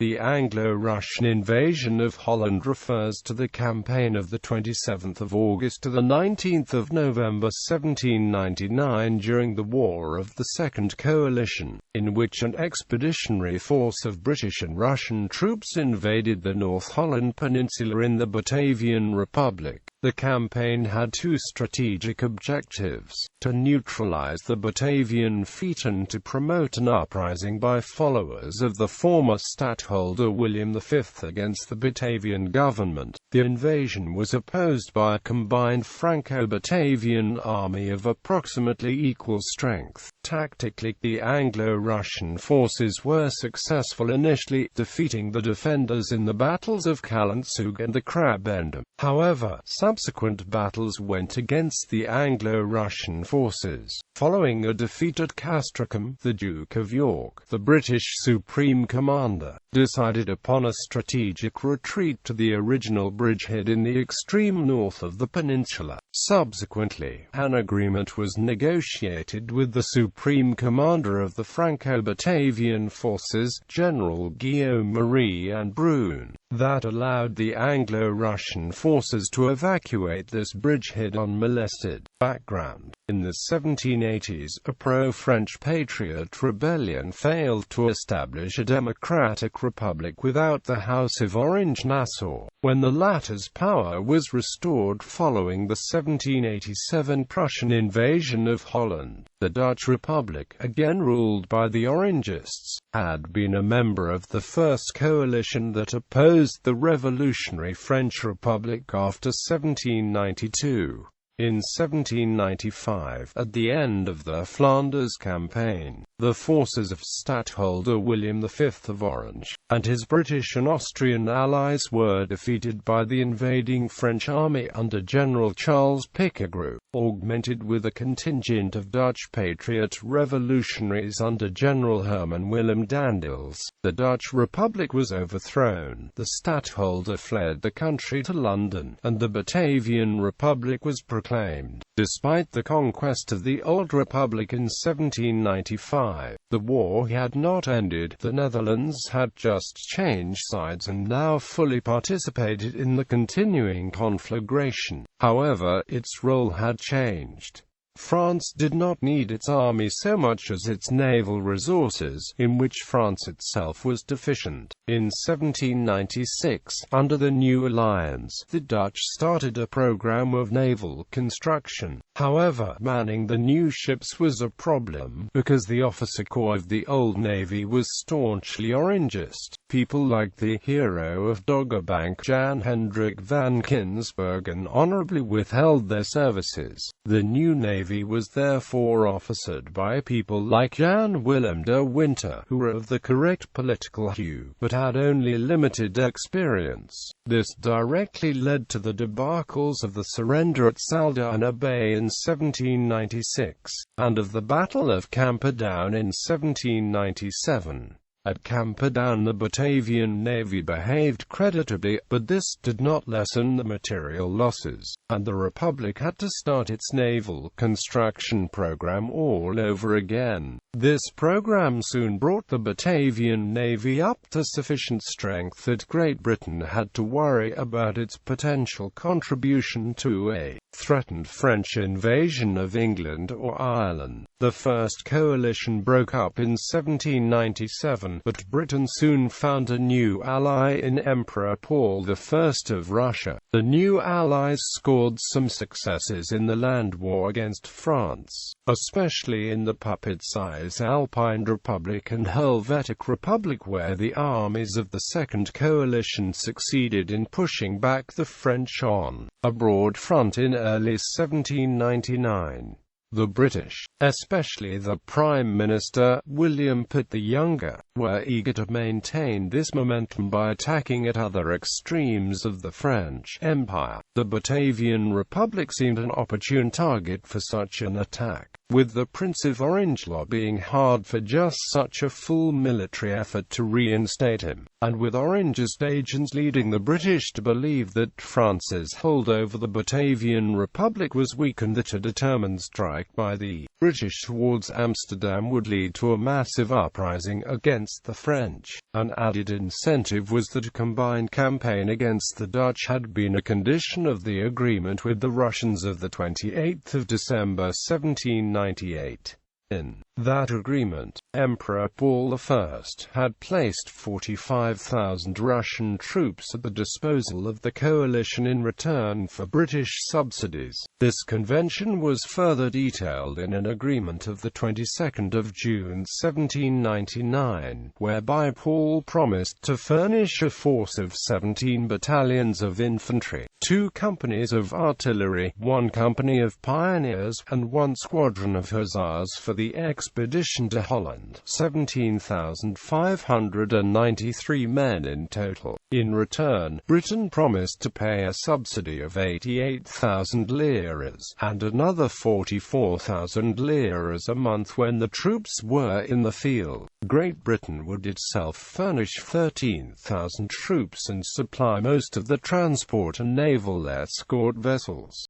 The Anglo-Russian invasion of Holland refers to the campaign of the 27th of August to the 19th of November 1799 during the War of the Second Coalition, in which an expeditionary force of British and Russian troops invaded the North Holland peninsula in the Batavian Republic. The campaign had two strategic objectives: to neutralize the Batavian fleet and to promote an uprising by followers of the former stadtholder William V against the Batavian government. The invasion was opposed by a combined Franco-Batavian army of approximately equal strength. Tactically, the Anglo-Russian forces were successful initially, defeating the defenders in the battles of Callantsoog and the Krabbendam. However, subsequent battles went against the Anglo-Russian forces. Following a defeat at Castricum, the Duke of York, the British Supreme Commander, decided upon a strategic retreat to the original bridgehead in the extreme north of the peninsula. Subsequently, an agreement was negotiated with the Supreme Commander of the Franco-Batavian forces, General Guillaume Marie and Brune, that allowed the Anglo-Russian forces to evacuate this bridgehead unmolested. Background: in the 1780s, a pro-French patriot rebellion failed to establish a democratic republic without the House of Orange-Nassau. When the latter's power was restored following the 1787 Prussian invasion of Holland, the Dutch Republic, again ruled by the Orangists, had been a member of the first coalition that opposed the revolutionary French Republic after 1792. In 1795, at the end of the Flanders Campaign, the forces of stadtholder William V of Orange, and his British and Austrian allies were defeated by the invading French army under General Charles Pichegru, augmented with a contingent of Dutch patriot revolutionaries under General Herman Willem Daendels. The Dutch Republic was overthrown, the stadtholder fled the country to London, and the Batavian Republic was proclaimed. Despite the conquest of the Old Republic in 1795, the war had not ended. The Netherlands had just changed sides and now fully participated in the continuing conflagration. However, its role had changed. France did not need its army so much as its naval resources, in which France itself was deficient. In 1796, under the new alliance, the Dutch started a program of naval construction. However, manning the new ships was a problem, because the officer corps of the old navy was staunchly Orangist. People like the hero of Doggerbank, Jan Hendrik van Kinsbergen, honorably withheld their services. The new navy was therefore officered by people like Jan Willem de Winter, who were of the correct political hue, but had only limited experience. This directly led to the debacles of the surrender at Saldanha Bay in 1796, and of the Battle of Camperdown in 1797. At Camperdown the Batavian navy behaved creditably, but this did not lessen the material losses, and the Republic had to start its naval construction program all over again. This program soon brought the Batavian navy up to sufficient strength that Great Britain had to worry about its potential contribution to a threatened French invasion of England or Ireland. The first coalition broke up in 1797, but Britain soon found a new ally in Emperor Paul I of Russia. The new allies scored some successes in the land war against France, especially in the puppet-sized Alpine Republic and Helvetic Republic, where the armies of the Second Coalition succeeded in pushing back the French on a broad front in early 1799. The British, especially the Prime Minister, William Pitt the Younger, were eager to maintain this momentum by attacking at other extremes of the French Empire. The Batavian Republic seemed an opportune target for such an attack, with the Prince of Orange lobbying hard for just such a full military effort to reinstate him, and with Orangist agents leading the British to believe that France's hold over the Batavian Republic was weakened, that a determined strike by the British towards Amsterdam would lead to a massive uprising against the French. An added incentive was that a combined campaign against the Dutch had been a condition of the agreement with the Russians of the 28th of December 1798. In that agreement, Emperor Paul I had placed 45,000 Russian troops at the disposal of the coalition in return for British subsidies. This convention was further detailed in an agreement of the 22nd of June 1799, whereby Paul promised to furnish a force of 17 battalions of infantry, 2 companies of artillery, 1 company of pioneers, and 1 squadron of hussars for the expedition to Holland, 17,593 men in total. In return, Britain promised to pay a subsidy of 88,000 liras, and another 44,000 liras a month when the troops were in the field. Great Britain would itself furnish 13,000 troops and supply most of the transport and naval escort vessels.